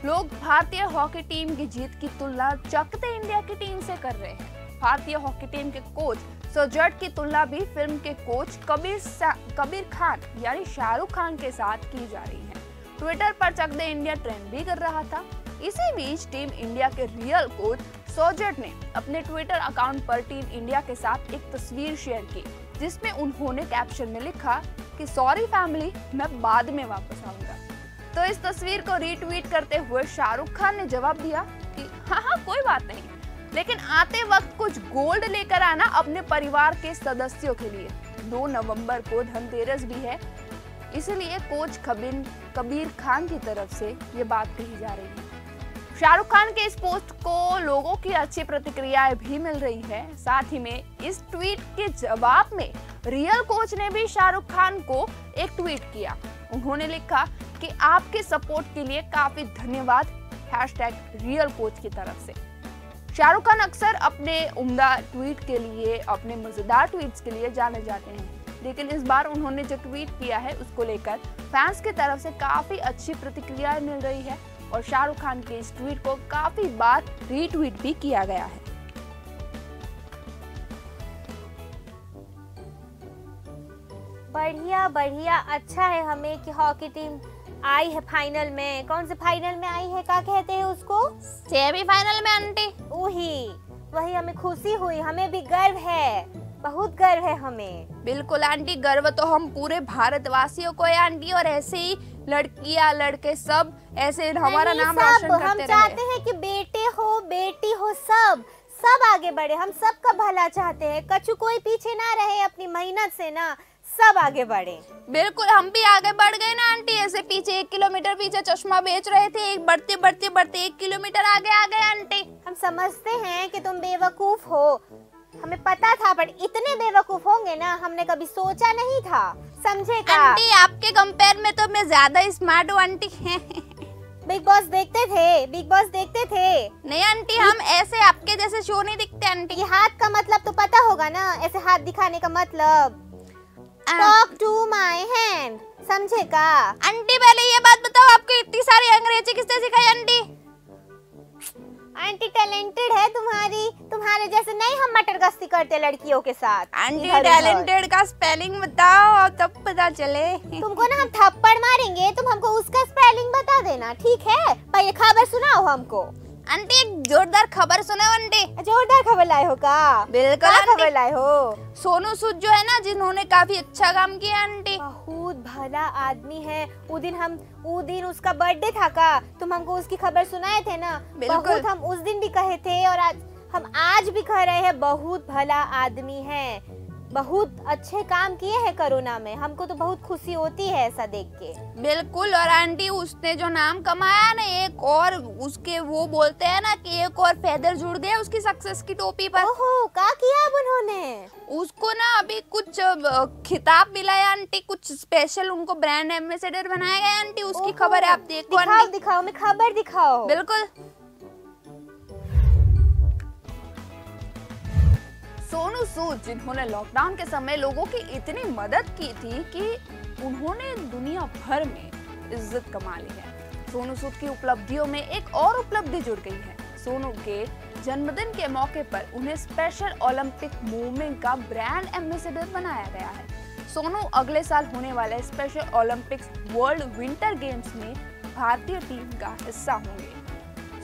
लोग भारतीय हॉकी टीम की जीत की तुलना चकते इंडिया की टीम से कर रहे हैं। भारतीय हॉकी टीम के कोच सोजट की तुलना भी फिल्म के कोच कबीर खान यानी शाहरुख खान के साथ की जा रही है। ट्विटर पर चकते इंडिया ट्रेंड भी कर रहा था। इसी बीच टीम इंडिया के रियल कोच सोजट ने अपने ट्विटर अकाउंट पर टीम इंडिया के साथ एक तस्वीर शेयर की, जिसमें उन्होंने कैप्शन में लिखा कि सॉरी फैमिली, मैं बाद में वापस आऊंगा। तो इस तस्वीर को रीट्वीट करते हुए शाहरुख खान ने जवाब दिया कि हाँ कोई बात नहीं, लेकिन आते वक्त कुछ गोल्ड लेकर आना अपने परिवार के सदस्यों के लिए। 2 नवंबर को धनतेरस भी है, इसलिए कोच कबीर खान की तरफ से ये बात कही जा रही है। शाहरुख खान के इस पोस्ट को लोगों की अच्छी प्रतिक्रियाएं भी मिल रही है। साथ ही में इस ट्वीट के जवाब में रियल कोच ने भी शाहरुख खान को एक ट्वीट किया। उन्होंने लिखा कि आपके सपोर्ट के लिए काफी धन्यवाद, #रियल कोच की तरफ से। शाहरुख खान अक्सर अपने उम्दा ट्वीट के लिए, अपने मजेदार ट्वीट्स के लिए जाने जाते हैं, लेकिन इस बार उन्होंने जो ट्वीट किया है उसको लेकर फैंस की तरफ से काफी अच्छी प्रतिक्रियाएं मिल रही है और शाहरुख खान के इस ट्वीट को काफी बार रीट्वीट भी किया गया है। बढ़िया बढ़िया, अच्छा है हमें कि हॉकी टीम आई है फाइनल में। कौन से फाइनल में आई है, क्या कहते हैं उसको? सेमीफाइनल में आंटी। वही हमें खुशी हुई, हमें भी गर्व है, बहुत गर्व है हमें। बिल्कुल आंटी, गर्व तो हम पूरे भारतवासियों को है आंटी, और ऐसे ही लड़कियां लड़के सब ऐसे हमारा नाम रोशन करते रहे। हम चाहते हैं कि बेटे हो बेटी हो सब आगे बढ़े, हम सबका भला चाहते हैं, कछु कोई पीछे ना रहे अपनी मेहनत से ना, सब आगे बढ़े। बिल्कुल, हम भी आगे बढ़ गए ना आंटी। ऐसे पीछे 1 किलोमीटर पीछे चश्मा बेच रहे थे, बढ़ते बढ़ते बढ़ते 1 किलोमीटर आगे आ गए आंटी। हम समझते हैं कि तुम बेवकूफ हो, हमें पता था, पर इतने बेवकूफ होंगे ना हमने कभी सोचा नहीं था, समझे का? आंटी आपके कंपेयर में तो मैं ज्यादा स्मार्ट हूँ आंटी। बिग बॉस देखते थे? नहीं आंटी, हम ऐसे आपके जैसे शो नहीं दिखते आंटी। ये हाथ का मतलब तो पता होगा ना, ऐसे हाथ दिखाने का मतलब टॉक टू माय हैंड, समझे का? आंटी पहले ये बात बताओ, आपको इतनी सारी अंग्रेजी किसने सिखाई आंटी? आंटी टैलेंटेड है तुम्हारे जैसे नहीं हम मटर गश्ती करते लड़कियों के साथ। आंटी टैलेंटेड का स्पेलिंग बताओ तब पता चले। तुमको ना हम थप्पड़ मारेंगे, तुम हमको उसका स्पेलिंग बता देना, ठीक है? पहले खबर सुनाओ हमको। आंटी एक जोरदार खबर सुनाओ आंटी। जोरदार खबर लाए हो का? बिल्कुल खबर लाए हो। सोनू सूद जो है ना, जिन्होंने काफी अच्छा काम किया आंटी, बहुत भला आदमी है। वो दिन उसका बर्थडे था का, तुम हमको उसकी खबर सुनाए थे ना, बहुत हम उस दिन भी कहे थे और हम आज भी कह रहे हैं, बहुत भला आदमी है, बहुत अच्छे काम किए हैं कोरोना में, हमको तो बहुत खुशी होती है ऐसा देख के। बिल्कुल, और आंटी उसने जो नाम कमाया ना, एक और उसके वो बोलते हैं ना कि एक और फेदर जुड़ गया उसकी सक्सेस की टोपी पर। ओहो, क्या किया अब उन्होंने? उसको ना अभी कुछ खिताब मिला है आंटी, कुछ स्पेशल उनको ब्रांड एम्बेसडर बनाया गया आंटी। उसकी खबर है, आप देखो। दिखाओ, मैं खबर दिखाओ। बिल्कुल, सोनू सूद जिन्होंने लॉकडाउन के समय लोगों की इतनी मदद की थी कि उन्होंने दुनिया भर में इज्जत कमा ली है। सोनू सूद की उपलब्धियों में एक और उपलब्धि जुड़ गई है। सोनू के जन्मदिन के मौके पर उन्हें स्पेशल ओलंपिक मूवमेंट का ब्रांड एम्बेसडर बनाया गया है। सोनू अगले साल होने वाले special Olympics world winter games में भारतीय टीम का हिस्सा होंगे।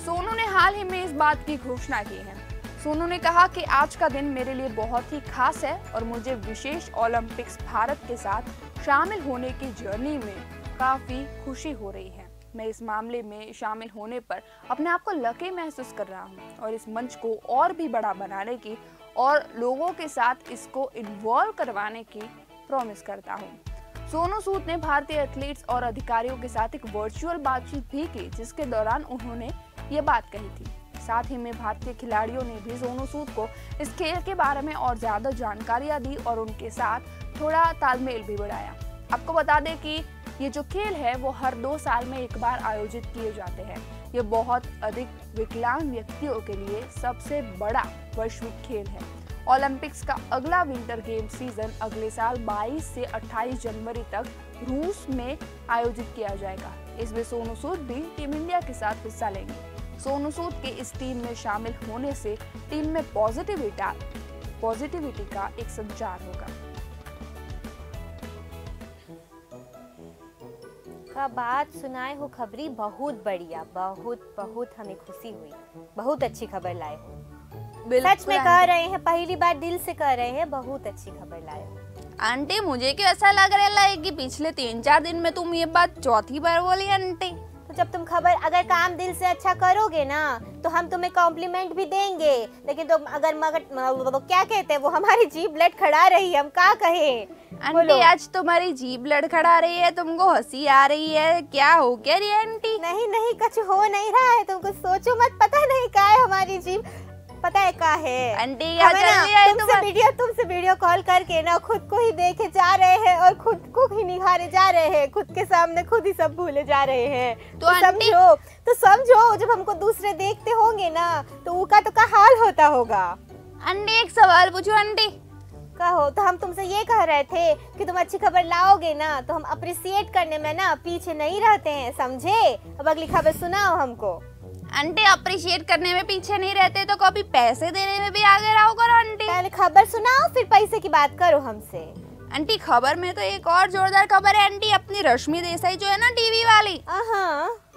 सोनू ने हाल ही में इस बात की घोषणा की है। सोनू ने कहा कि आज का दिन मेरे लिए बहुत ही खास है और मुझे विशेष ओलंपिक्स भारत के साथ शामिल होने की जर्नी में काफी खुशी हो रही है। मैं इस मामले में शामिल होने पर अपने आप को लकी महसूस कर रहा हूँ और इस मंच को और भी बड़ा बनाने की और लोगों के साथ इसको इन्वॉल्व करवाने की प्रॉमिस करता हूँ। सोनू सूद ने भारतीय एथलीट्स और अधिकारियों के साथ एक वर्चुअल बातचीत भी की, जिसके दौरान उन्होंने ये बात कही थी। साथ ही में भारतीय खिलाड़ियों ने भी सोनू सूद को इस खेल के बारे में और ज्यादा जानकारियां दी और उनके साथ थोड़ा तालमेल भी बढ़ाया। आपको बता दें कि ये जो खेल है वो हर 2 साल में एक बार आयोजित किए जाते हैं। ये बहुत अधिक विकलांग व्यक्तियों के लिए सबसे बड़ा वैश्विक खेल है। ओलंपिक्स का अगला विंटर गेम सीजन अगले साल 22 से 28 जनवरी तक रूस में आयोजित किया जाएगा। इसमें सोनू सूद भी टीम इंडिया के साथ हिस्सा लेंगे। सोनू सूद के इस टीम में शामिल होने से टीम में पॉजिटिविटी का एक संचार होगा। का बात सुनाए हो खबरी, बहुत बढ़िया, बहुत हमें खुशी हुई, बहुत अच्छी खबर लाए हो। सच में कह रहे हैं, पहली बार दिल से कह रहे हैं, बहुत अच्छी खबर लाए हो। आंटी मुझे क्यों ऐसा लग रहा है कि पिछले 3-4 दिन में तुम ये बात चौथी बार बोली आंटी। तो जब तुम अगर काम दिल से अच्छा करोगे ना तो हम तुम्हें कॉम्प्लीमेंट भी देंगे, लेकिन तुम अगर मगर क्या कहते हैं वो हमारी जीभ लड़खड़ा रही है, हम क्या कहें। आंटी आज तुम्हारी जीभ लड़खड़ा रही है, तुमको हंसी आ रही है, क्या हो क्या रही है आंटी? नहीं नहीं कुछ हो नहीं रहा है, तुम कुछ सोचो मत, पता नहीं क्या है हमारी जीभ, पता है क्या है आंटी क्या चल रही है? तुमसे वीडियो कॉल करके ना खुद को ही देखे जा रहे हैं और खुद को ही निहारे जा रहे हैं, खुद के सामने खुद ही सब भूले जा रहे हैं। तो समझो जब हमको दूसरे देखते होंगे ना तो उनका तो क्या हाल होता होगा। आंटी एक सवाल पूछो आंटी। कहो। तो हम तुमसे ये कह रहे थे कि तुम अच्छी खबर लाओगे ना तो हम अप्रिशिएट करने में ना पीछे नहीं रहते हैं, समझे। अब अगली खबर सुनाओ हमको। आंटी अप्रिशिएट करने में पीछे नहीं रहते तो कभी पैसे देने में भी आगे रहो करो आंटी। पहले खबर सुनाओ फिर पैसे की बात करो हमसे। आंटी खबर में तो एक और जोरदार खबर है आंटी, अपनी रश्मि देसाई जो है ना टीवी वाली,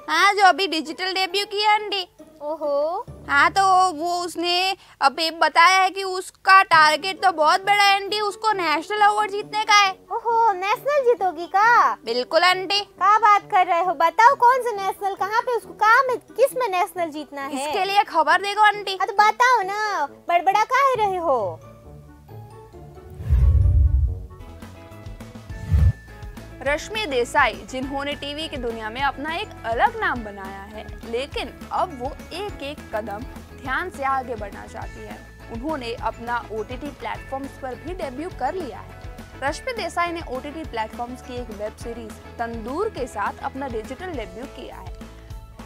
हाँ जो अभी डिजिटल डेब्यू किया आंटी। ओहो। हाँ तो वो उसने अभी बताया है कि उसका टारगेट तो बहुत बड़ा है आंटी, उसको नेशनल अवार्ड जीतने का है। ओहो नेशनल जीतोगी का? बिल्कुल आंटी। क्या बात कर रहे हो, बताओ कौन से नेशनल, कहाँ पे उसको काम है, किस में नेशनल जीतना है? इसके लिए खबर देखो आंटी। तो बताओ ना, बड़बड़ा काहे रहे हो। रश्मि देसाई जिन्होंने टीवी की दुनिया में अपना एक अलग नाम बनाया है, लेकिन अब वो एक एक कदम ध्यान से आगे बढ़ना चाहती है। उन्होंने अपना OTT प्लेटफॉर्म्स पर भी डेब्यू कर लिया है। रश्मि देसाई ने OTT प्लेटफॉर्म्स की एक वेब सीरीज तंदूर के साथ अपना डिजिटल डेब्यू किया है।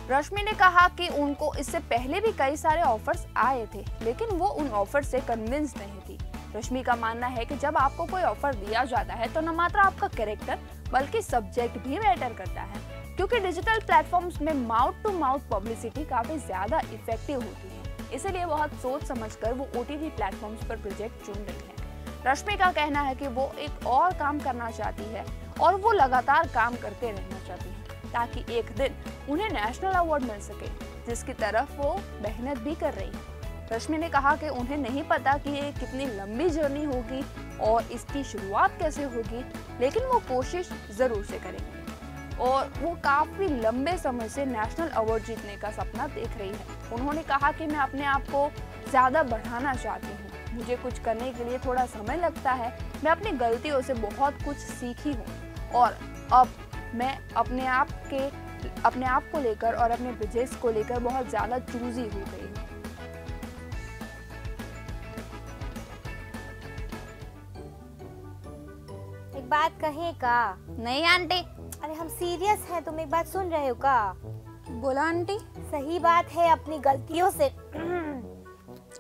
रश्मि ने कहा कि उनको इससे पहले भी कई सारे ऑफर्स आए थे, लेकिन वो उन ऑफर से कन्विंस नहीं थी। रश्मि का मानना है कि जब आपको कोई ऑफर दिया जाता है तो न मात्र आपका कैरेक्टर बल्कि सब्जेक्ट भी मैटर करता है, क्योंकि डिजिटल प्लेटफॉर्म्स में माउथ टू माउथ पब्लिसिटी काफी ज्यादा इफेक्टिव होती है। इसलिए बहुत सोच समझकर वो OTT प्लेटफॉर्म्स पर प्रोजेक्ट चुन रही है। रश्मि का कहना है कि वो एक और काम करना चाहती है और वो लगातार काम करते रहना चाहती है ताकि एक दिन उन्हें नेशनल अवार्ड मिल सके, जिसकी तरफ वो मेहनत भी कर रही है। रश्मि ने कहा कि उन्हें नहीं पता कि ये कितनी लंबी जर्नी होगी और इसकी शुरुआत कैसे होगी, लेकिन वो कोशिश जरूर से करेंगे और वो काफी लंबे समय से नेशनल अवार्ड जीतने का सपना देख रही है। उन्होंने कहा कि मैं अपने आप को ज्यादा बढ़ाना चाहती हूँ, मुझे कुछ करने के लिए थोड़ा समय लगता है, मैं अपनी गलतियों से बहुत कुछ सीखी हूँ और अब मैं अपने आप को लेकर और अपने बिजनेस को लेकर बहुत ज्यादा चूजी हो गई हूँ। एक बात कहे का? नहीं आंटी। अरे हम सीरियस हैं, तुम एक बात सुन रहे हो का? बोला आंटी। सही बात है, अपनी गलतियों से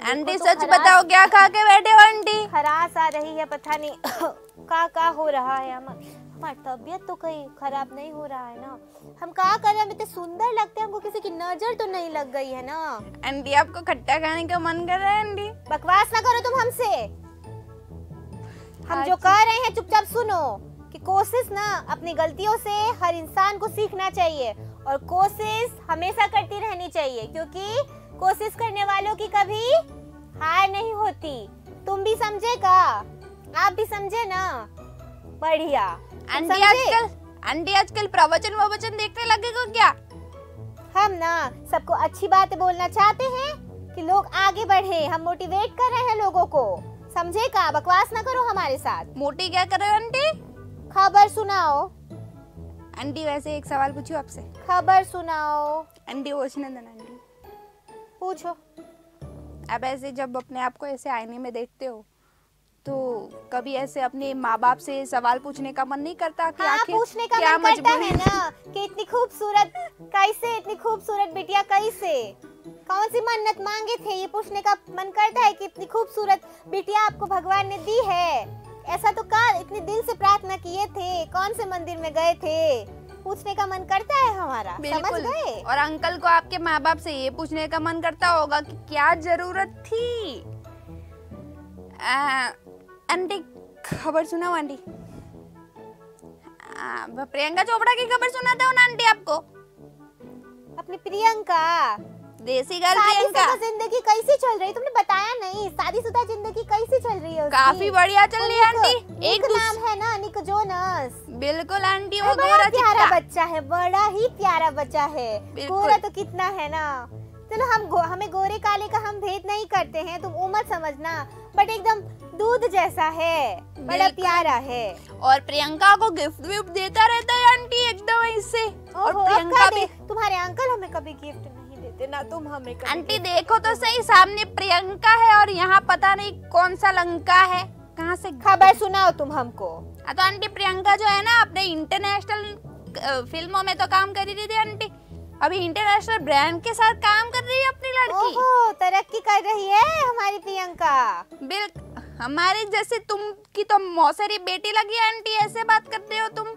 आंटी सच बताओ क्या खा के बैठे हो आंटी? खराश आ रही है, पता नहीं का हो रहा है। हमारी तबीयत तो कहीं खराब नहीं हो रहा है ना। हम क्या कर रहे हैं, इतने सुंदर लगते हैं, हमको किसी की नजर तो नहीं लग गई है ना। आंटी आपको खट्टा खाने का मन कर रहा है आंटी? बकवास ना करो तुम हमसे। हम जो कह रहे हैं चुपचाप सुनो कि कोशिश ना अपनी गलतियों से हर इंसान को सीखना चाहिए और कोशिश हमेशा करती रहनी चाहिए, क्योंकि कोशिश करने वालों की कभी हार नहीं होती। तुम भी समझे का? आप भी समझे ना? बढ़िया। आंटी आजकल प्रवचन देखने लगे हो क्या? हम ना सबको अच्छी बातें बोलना चाहते हैं कि लोग आगे बढ़े, हम मोटिवेट कर रहे हैं लोगों को, समझे का? बकवास ना करो हमारे साथ। मोटी क्या कर रहे हो आंटी? खबर सुनाओ। आंटी वैसे एक सवाल पूछूं आपसे? खबर सुनाओ। आंटी पूछने देना आंटी। पूछो। अब ऐसे जब अपने आप को ऐसे आईने में देखते हो तो कभी ऐसे अपने माँ बाप से सवाल पूछने का मन नहीं करता कि हाँ, पूछने का मन करता है ना कि इतनी खूबसूरत कैसे, इतनी खूबसूरत बिटिया कैसे, कौन सी मन्नत मांगे थे, ये पूछने का मन करता है कि इतनी खूबसूरत बिटिया आपको भगवान ने दी है, ऐसा तो का इतने दिल से प्रार्थना किए थे, कौन से मंदिर में गए थे, पूछने का मन करता है हमारा, समझ गए? और अंकल को आपके माँ बाप से ये पूछने का मन करता होगा कि क्या जरूरत थी। आंटी खबर सुनाओ आंटी। प्रियंका चोपड़ा की खबर सुनाता हूँ ना आंटी आपको। अपनी प्रियंका देसी गर्ल प्रियंका। जिंदगी कैसी चल रही, तुमने बताया नहीं। शादीशुदा जिंदगी कैसी चल रही है उसकी? काफी बढ़िया चल रही है आंटी। एक नाम है ना निक जोनस। बिल्कुल आंटी, वो बड़ा प्यारा बच्चा है, बड़ा ही प्यारा बच्चा है। गोरा तो कितना है ना। चलो हमें गोरे काले का हम भेद नहीं करते हैं, तुम उम्र समझना, बट एकदम दूध जैसा है, बड़ा प्यारा है। और प्रियंका को गिफ्ट विफ्ट देता रहता है आंटी एकदम इससे। और प्रियंका भी, तुम्हारे अंकल हमें कभी गिफ्ट नहीं देते ना, तुम हमें कभी आंटी देखो तो सही, सामने प्रियंका है और यहाँ पता नहीं कौन सा लंका है। कहाँ से खबर सुनाओ तुम हमको। तो आंटी प्रियंका जो है ना अपने इंटरनेशनल फिल्मों में तो काम कर रही थी आंटी, अभी इंटरनेशनल ब्रांड के साथ काम कर रही है अपनी लड़की। ओहो, तरक्की कर रही है हमारी प्रियंका। बिल्कुल, हमारे जैसे तुम की तो मौसेरी बेटी लगी आंटी, ऐसे बात करते हो तुम।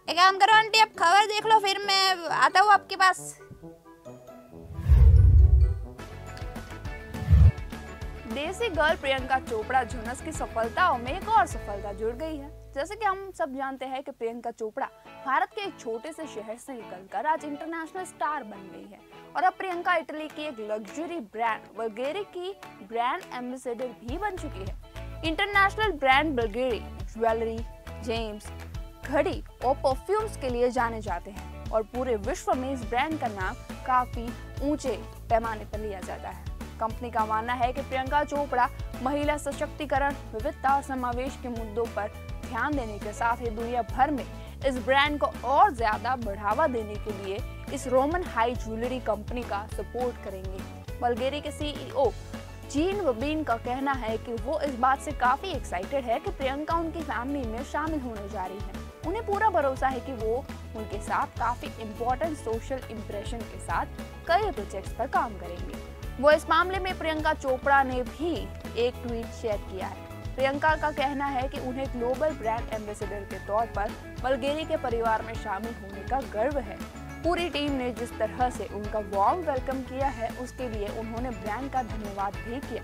एक काम करो आंटी, अब खबर देख लो, फिर मैं आता हूँ आपके पास। देसी गर्ल प्रियंका चोपड़ा जोनस की सफलताओं में एक और सफलता जुड़ गई है। जैसे कि हम सब जानते हैं कि प्रियंका चोपड़ा भारत के एक छोटे से शहर से निकलकर आज इंटरनेशनल स्टार बन गई है और अब प्रियंका इटली की एक लग्जरी ब्रांड बल्गेरी की ब्रांड एम्बेसडर भी बन चुकी है। इंटरनेशनल ब्रांड बल्गेरी ज्वेलरी, जेम्स, घड़ी और परफ्यूम्स के लिए जाने जाते हैं और पूरे विश्व में इस ब्रांड का नाम काफी ऊंचे पैमाने पर लिया जाता है। कंपनी का मानना है कि प्रियंका चोपड़ा महिला सशक्तिकरण, विविधता और समावेश के मुद्दों पर ध्यान देने के साथ ही दुनिया भर में इस ब्रांड को और ज्यादा बढ़ावा देने के लिए इस रोमन हाई ज्वेलरी कंपनी का सपोर्ट करेंगे। बल्गेरी के सीईओ जीन वबीन का कहना है कि वो इस बात से काफी एक्साइटेड है कि प्रियंका उनकी फैमिली में शामिल होने जा रही है। उन्हें पूरा भरोसा है कि वो उनके साथ काफी इम्पोर्टेंट सोशल इम्प्रेशन के साथ कई प्रोजेक्ट्स पर काम करेंगे। वो इस मामले में प्रियंका चोपड़ा ने भी एक ट्वीट शेयर किया है। प्रियंका का कहना है कि उन्हें ग्लोबल ब्रांड एम्बेसडर के तौर पर बल्गेरी के परिवार में शामिल होने का गर्व है। पूरी टीम ने जिस तरह से उनका वार्म वेलकम किया है उसके लिए उन्होंने ब्रांड का धन्यवाद भी किया।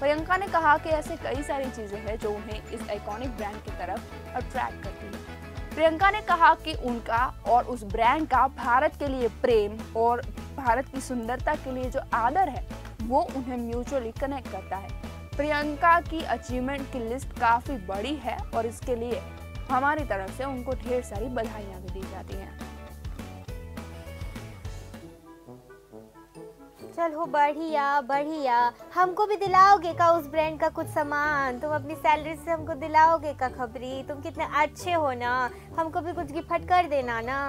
प्रियंका ने कहा कि ऐसे कई सारी चीजें हैं जो उन्हें इस आइकॉनिक ब्रांड की तरफ अट्रैक्ट करती है। प्रियंका ने कहा कि उनका और उस ब्रांड का भारत के लिए प्रेम और भारत की सुंदरता के लिए जो आदर है वो उन्हें म्यूचुअली कनेक्ट करता है। प्रियंका की अचीवमेंट की लिस्ट काफी बड़ी है और इसके लिए हमारी तरफ से उनको ढेर सारी बधाइयां भी दी जाती हैं। चलो बढ़िया बढ़िया, हमको भी दिलाओगे का उस ब्रांड का कुछ सामान? तुम अपनी सैलरी से हमको दिलाओगे का खबरी? तुम कितने अच्छे हो ना, हमको भी कुछ गिफ्ट कर देना ना।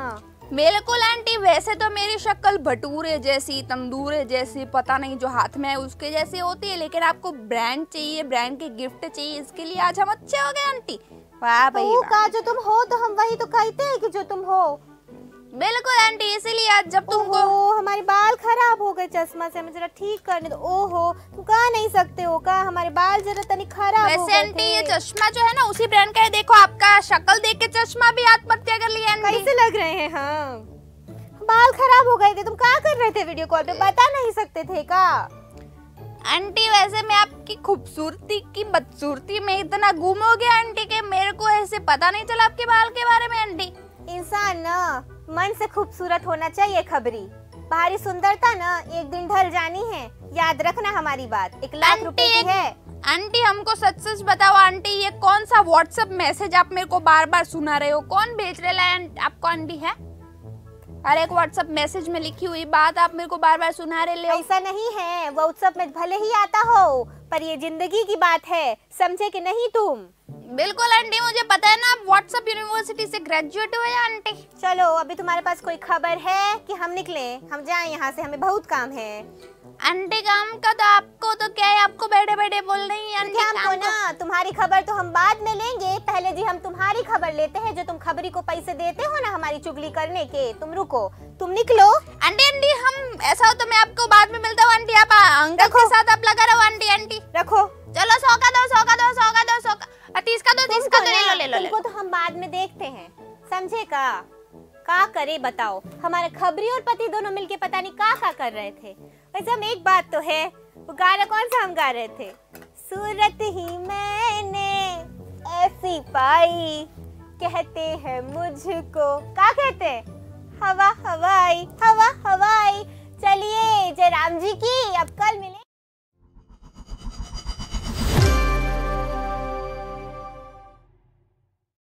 बिल्कुल आंटी, वैसे तो मेरी शक्ल भटूरे जैसी, तंदूरे जैसी, पता नहीं जो हाथ में है उसके जैसी होती है, लेकिन आपको ब्रांड चाहिए, ब्रांड के गिफ्ट चाहिए, इसके लिए आज हम अच्छे हो गए आंटी। वाह भाई वाह। का जो तुम हो तो हम वही तो कहते हैं कि जो तुम हो। बिल्कुल आंटी, इसीलिए आज जब तुमको हमारे बाल खराब हो गए चश्मा से, हमें जरा ठीक करने दो। ओहो, तुम कहा नहीं सकते हो का हमारे बाल जरा तनी खराब हो गए। वैसे आंटी ये चश्मा जो है ना उसी ब्रांड का है, देखो आपका शक्ल देख के चश्मा भी आत्महत्या कर लिया आंटी। कैसे लग रहे हैं हम? बाल खराब हो गए थे, तुम क्या कर रहे थे वीडियो कॉल पे, बता नहीं सकते थे का? आंटी वैसे मैं आपकी खूबसूरती की बदसूरती में इतना गुम हो गया आंटी के मेरे को ऐसे पता नहीं चला आपके बाल के बारे में आंटी। इंसान ना मन से खूबसूरत होना चाहिए खबरी, बाहरी सुंदरता ना एक दिन ढल जानी है, याद रखना हमारी बात। 1 लाख रुपए की है। आंटी हमको सच सच बताओ आंटी, ये कौन सा व्हाट्सएप मैसेज आप मेरे को बार बार सुना रहे हो? कौन भेज रहा है आपको आंटी? है हर एक व्हाट्सएप मैसेज में लिखी हुई बात आप मेरे को बार बार सुना रहे हो। ऐसा नहीं है, व्हाट्सएप में भले ही आता हो पर ये जिंदगी की बात है, समझे कि नहीं तुम? बिल्कुल आंटी, मुझे पता है ना, आप व्हाट्सएप यूनिवर्सिटी से ग्रेजुएट हुए आंटी। चलो अभी तुम्हारे पास कोई खबर है कि हम निकले, हम जाएं यहाँ से, हमें बहुत काम है। आंटी काम का तो आपको तो क्या है, आपको बैठे बैठे बोल रही है आंटी। हमको ना तुम्हारी खबर तो हम बाद में लेंगे, पहले जी हम तुम्हारी खबर लेते हैं, जो तुम खबरी को पैसे देते हो ना हमारी चुगली करने के। तुम रुको, तुम निकलो। आंटी आंटी हम ऐसा हो तो मैं आपको बाद में मिलता हूँ आंटी, आप अंकल के साथ आप लगा रहो आंटी। आंटी रखो, चलो 100 का दो, 100 का दो, 100 का दो, 100 का 30 का दो, 30 का दो, ले लो। तुमको तो हम बाद में देखते हैं, समझे का करे बताओ। हमारे खबरी और पति दोनों मिलके पता नहीं का कर रहे थे। वैसे हम एक बात तो है, वो गाना कौन सा हम गा रहे थे? सूरत ही मैंने ऐसी पाई, कहते हैं मुझको, क्या कहते हैं? हवा हवाई हवा हवाई। चलिए जय राम जी की, अब कल मिले।